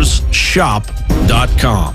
InfoWarsShop.com.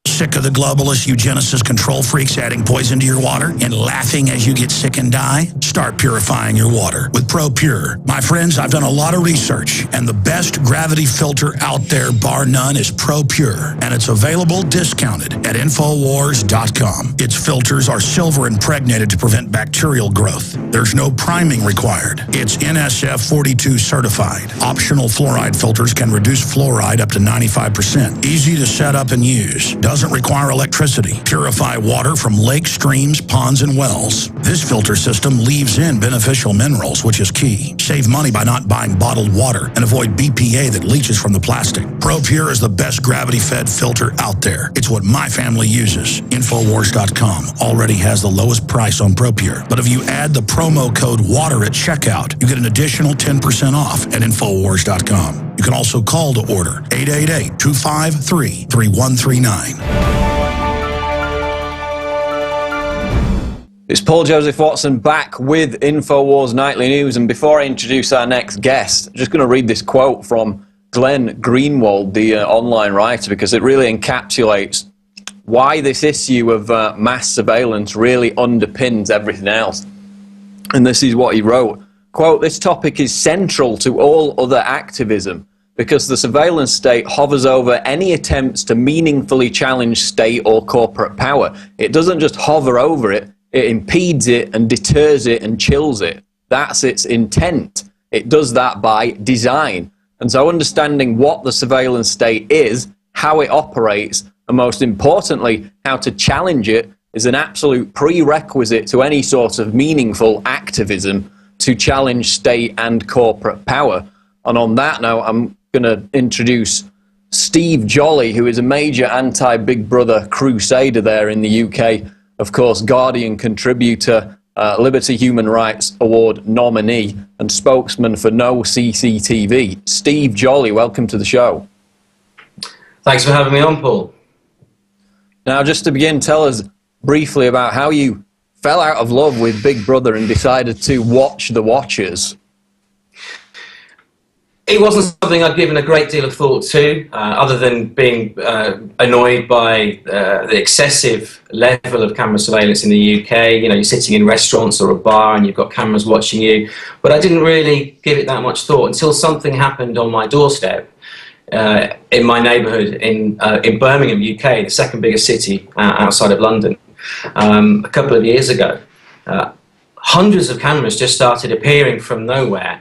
Sick of the globalist eugenicist control freaks adding poison to your water and laughing as you get sick and die? Start purifying your water with ProPure. My friends, I've done a lot of research, and the best gravity filter out there, bar none, is ProPure, and it's available discounted at InfoWars.com. Its filters are silver impregnated to prevent bacterial growth. There's no priming required. It's NSF 42 certified. Optional fluoride filters can reduce fluoride up to 95%. Easy to set up and use. Doesn't require electricity. Purify water from lakes, streams, ponds, and wells. This filter system leaves in beneficial minerals, which is key. Save money by not buying bottled water and avoid BPA that leaches from the plastic. ProPure is the best gravity-fed filter out there. It's what my family uses. InfoWars.com already has the lowest price on ProPure. But if you add the promo code WATER at checkout, you get an additional 10% off at InfoWars.com. You can also call to order 888-253-3139. It's Paul Joseph Watson back with InfoWars Nightly News, and before I introduce our next guest, I'm just going to read this quote from Glenn Greenwald, the online writer, because it really encapsulates why this issue of mass surveillance really underpins everything else. And this is what he wrote. Quote, "This topic is central to all other activism because the surveillance state hovers over any attempts to meaningfully challenge state or corporate power. It doesn't just hover over it, it impedes it and deters it and chills it. That's its intent. It does that by design. And so understanding what the surveillance state is, how it operates, and most importantly, how to challenge it is an absolute prerequisite to any sort of meaningful activism to challenge state and corporate power." And on that note, I'm going to introduce Steve Jolly, who is a major anti-Big Brother crusader there in the UK, of course, Guardian contributor, Liberty Human Rights Award nominee, and spokesman for No CCTV. Steve Jolly, welcome to the show. Thanks for having me on, Paul. Now, just to begin, tell us briefly about how you fell out of love with Big Brother and decided to watch the Watchers. It wasn't something I'd given a great deal of thought to, other than being annoyed by the excessive level of camera surveillance in the UK. You know, you're sitting in restaurants or a bar and you've got cameras watching you. But I didn't really give it that much thought until something happened on my doorstep in my neighbourhood in Birmingham, UK, the second biggest city outside of London, a couple of years ago. Hundreds of cameras just started appearing from nowhere.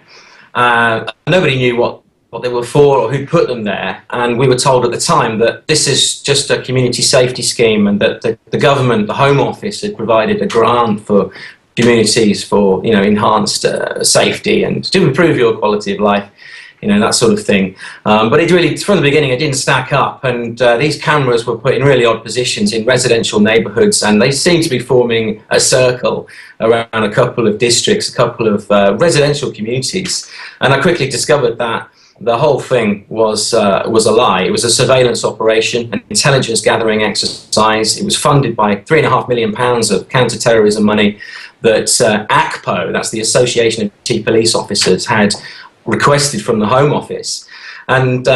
Nobody knew what they were for or who put them there, and we were told at the time that this is just a community safety scheme and that the government, the Home Office, had provided a grant for communities for, you know, enhanced safety and to improve your quality of life, you know, that sort of thing. But it really, from the beginning, it didn't stack up, and these cameras were put in really odd positions in residential neighbourhoods, and they seemed to be forming a circle around a couple of districts, a couple of residential communities. And I quickly discovered that the whole thing was a lie. It was a surveillance operation, an intelligence gathering exercise. It was funded by £3.5 million of counter-terrorism money that ACPO, that's the Association of Chief Police Officers, had requested from the Home Office. And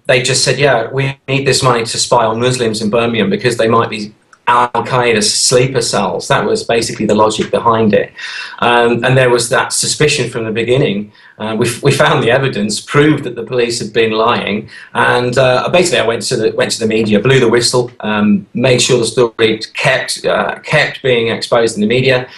they just said, yeah, we need this money to spy on Muslims in Birmingham because they might be Al-Qaeda sleeper cells. That was basically the logic behind it. And there was that suspicion from the beginning. We found the evidence, proved that the police had been lying, and basically I went to the media, blew the whistle, made sure the story kept being exposed in the media.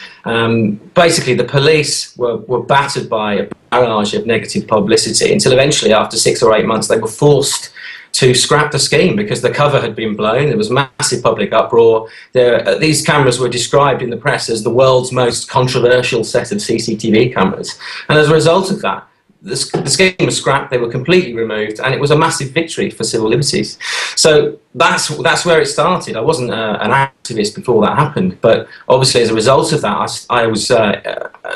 Basically, the police were battered by a barrage of negative publicity until eventually, after 6 or 8 months, they were forced to scrap the scheme because the cover had been blown. There was massive public uproar. These cameras were described in the press as the world's most controversial set of CCTV cameras. And as a result of that, the scheme was scrapped, they were completely removed, and it was a massive victory for civil liberties. So that's where it started. I wasn't an activist before that happened, but obviously as a result of that, I was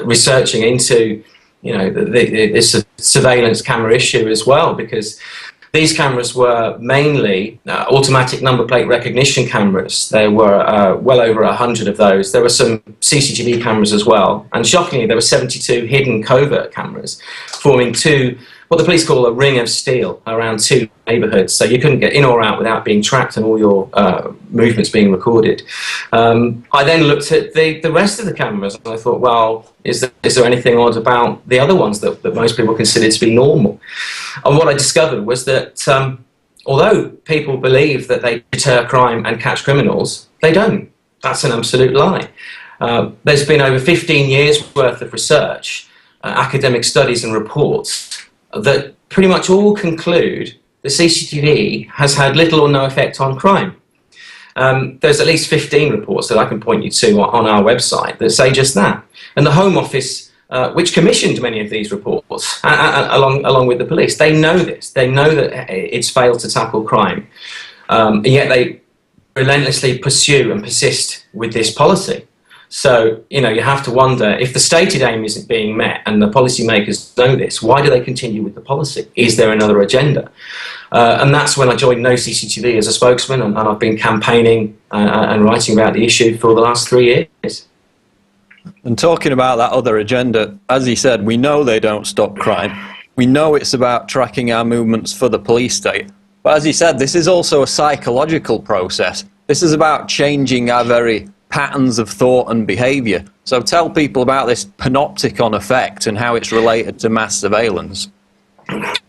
researching into, you know, this surveillance camera issue as well, because these cameras were mainly automatic number plate recognition cameras. There were well over 100 of those. There were some CCTV cameras as well. And shockingly, there were 72 hidden covert cameras, forming two what the police call a ring of steel around 2 neighbourhoods, so you couldn't get in or out without being tracked and all your movements being recorded. I then looked at the rest of the cameras and I thought, well, is there anything odd about the other ones that most people consider to be normal? And what I discovered was that although people believe that they deter crime and catch criminals, they don't. That's an absolute lie. There's been over 15 years worth of research, academic studies and reports that pretty much all conclude that CCTV has had little or no effect on crime. There's at least 15 reports that I can point you to on our website that say just that. And the Home Office, which commissioned many of these reports, along with the police, they know this. They know that it's failed to tackle crime. And yet they relentlessly pursue and persist with this policy. So, you have to wonder, if the stated aim isn't being met and the policymakers know this, why do they continue with the policy? Is there another agenda? And that's when I joined No CCTV as a spokesman, and I've been campaigning and writing about the issue for the last 3 years. And talking about that other agenda, as he said, we know they don't stop crime. We know it's about tracking our movements for the police state. But as he said, this is also a psychological process. This is about changing our very patterns of thought and behaviour. So tell people about this panopticon effect and how it's related to mass surveillance.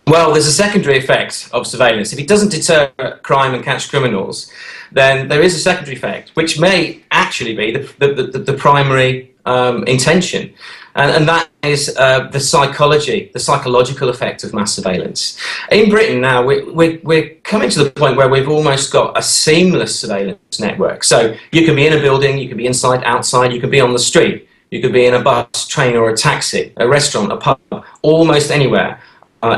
Well, there's a secondary effect of surveillance. If it doesn't deter crime and catch criminals, then there is a secondary effect, which may actually be the primary intention. And that is the psychological effect of mass surveillance. In Britain now, we're coming to the point where we've almost got a seamless surveillance network. So you can be in a building, you can be inside, outside, you can be on the street, you could be in a bus, train or a taxi, a restaurant, a pub, almost anywhere.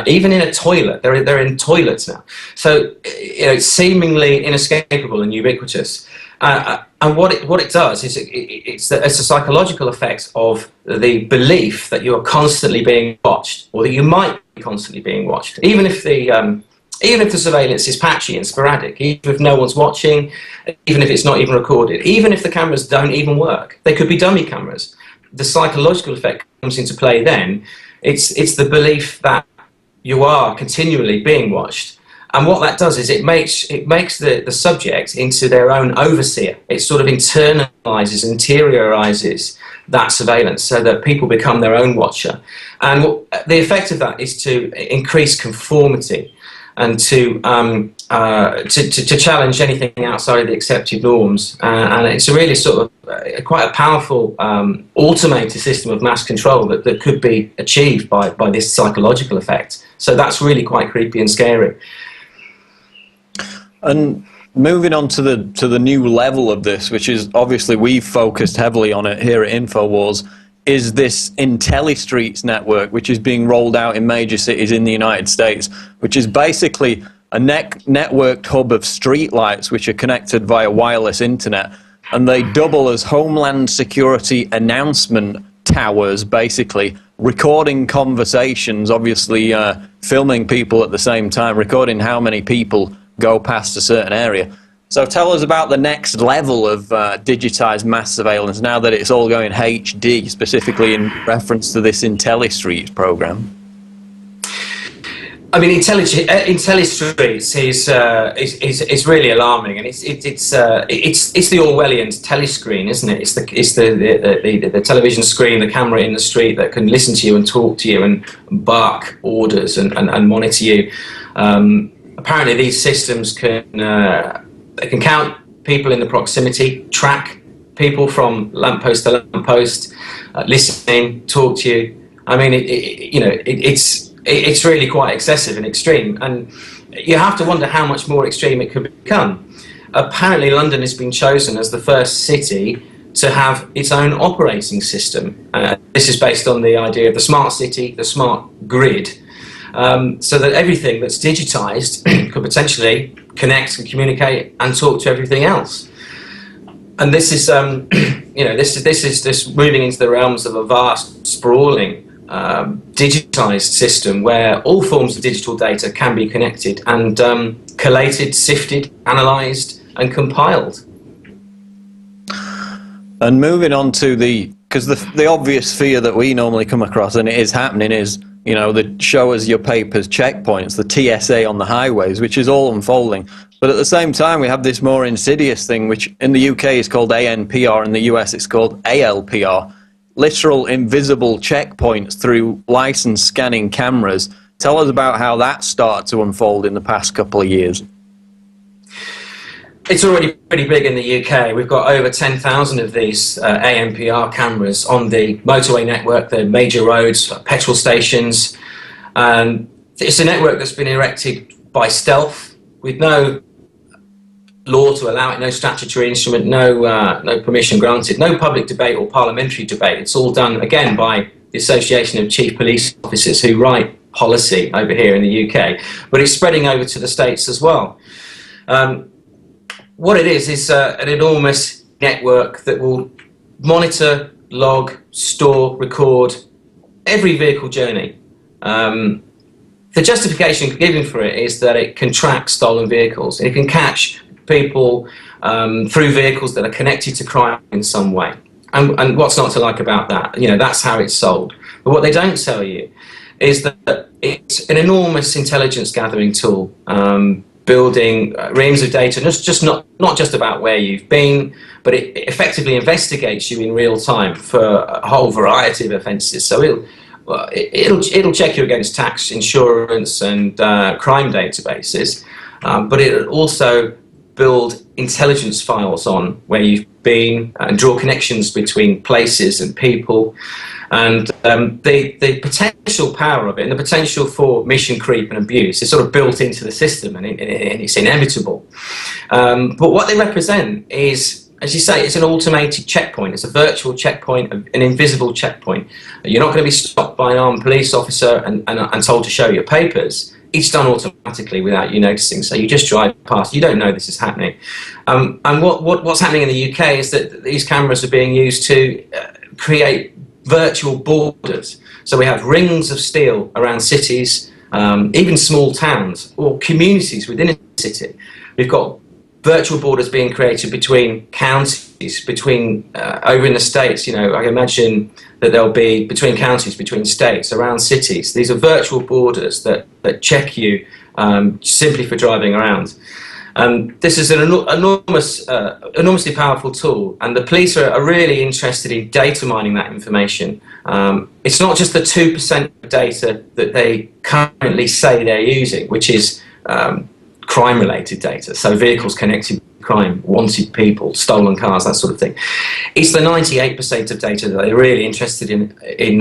Even in a toilet, they're in toilets now. So it's seemingly inescapable and ubiquitous. And what it does is it's a psychological effect of the belief that you are constantly being watched, or that you might be constantly being watched, even if the surveillance is patchy and sporadic, even if no one's watching, even if it's not even recorded, even if the cameras don't even work. They could be dummy cameras. The psychological effect comes into play then. It's the belief that you are continually being watched. And what that does is it makes the subject into their own overseer. It sort of internalizes, interiorizes that surveillance so that people become their own watcher. And the effect of that is to increase conformity and to challenge anything outside of the accepted norms. And it's a really sort of quite a powerful automated system of mass control that could be achieved by this psychological effect. So that's really quite creepy and scary. And moving on to the new level of this, which is obviously we've focused heavily on it here at INFOWARS, is this IntelliStreets network, which is being rolled out in major cities in the United States, which is basically a networked hub of streetlights which are connected via wireless internet, and they double as Homeland Security announcement towers, basically recording conversations, obviously filming people at the same time, recording how many people go past a certain area. So tell us about the next level of digitized mass surveillance now that it's all going HD, specifically in reference to this IntelliStreets program. I mean, IntelliStreets is really alarming, and it's the Orwellian telescreen, isn't it? It's the television screen, the camera in the street that can listen to you and talk to you and bark orders and monitor you. Apparently, these systems can count people in the proximity, track people from lamppost to lamppost, listening, talk to you. I mean, it's really quite excessive and extreme, and you have to wonder how much more extreme it could become. Apparently, London has been chosen as the first city to have its own operating system. This is based on the idea of the smart city, the smart grid, so that everything that's digitized could potentially connect and communicate and talk to everything else. And this is, this is moving into the realms of a vast, sprawling, digitized system where all forms of digital data can be connected and collated, sifted, analyzed, and compiled. And moving on to because the obvious fear that we normally come across, and it is happening, is you know, the show us your papers checkpoints, the TSA on the highways, which is all unfolding. But at the same time, we have this more insidious thing, which in the UK is called ANPR, in the US it's called ALPR, literal invisible checkpoints through license scanning cameras. Tell us about how that started to unfold in the past couple of years. It's already pretty big in the UK. We've got over 10,000 of these ANPR cameras on the motorway network, the major roads, petrol stations. It's a network that's been erected by stealth, with no law to allow it, no statutory instrument, no permission granted, no public debate or parliamentary debate. It's all done, again, by the Association of Chief Police Officers who write policy over here in the UK. But it's spreading over to the States as well. What it is an enormous network that will monitor, log, store, record every vehicle journey. The justification given for it is that it can track stolen vehicles. It can catch people through vehicles that are connected to crime in some way. And what's not to like about that? You know, that's how it's sold. But what they don't tell you is that it's an enormous intelligence gathering tool, building reams of data, not just about where you've been, but it effectively investigates you in real time for a whole variety of offences. So it'll check you against tax, insurance, and crime databases, but it'll also build intelligence files on where you've been and draw connections between places and people. And the potential power of it and the potential for mission creep and abuse is sort of built into the system, and it's inevitable. But what they represent is, as you say, it's an automated checkpoint. It's a virtual checkpoint, an invisible checkpoint. You're not going to be stopped by an armed police officer and told to show your papers. It's done automatically without you noticing. So you just drive past. You don't know this is happening. And what's happening in the UK is that these cameras are being used to create virtual borders. So we have rings of steel around cities, even small towns or communities within a city. We've got virtual borders being created between counties, between over in the States. You know, I imagine that there'll be between counties, between states, around cities. These are virtual borders that check you simply for driving around. This is an enormously powerful tool, and the police are really interested in data mining that information. It's not just the 2% of data that they currently say they're using, which is crime-related data, so vehicles connected to crime, wanted people, stolen cars, that sort of thing. It's the 98% of data that they're really interested in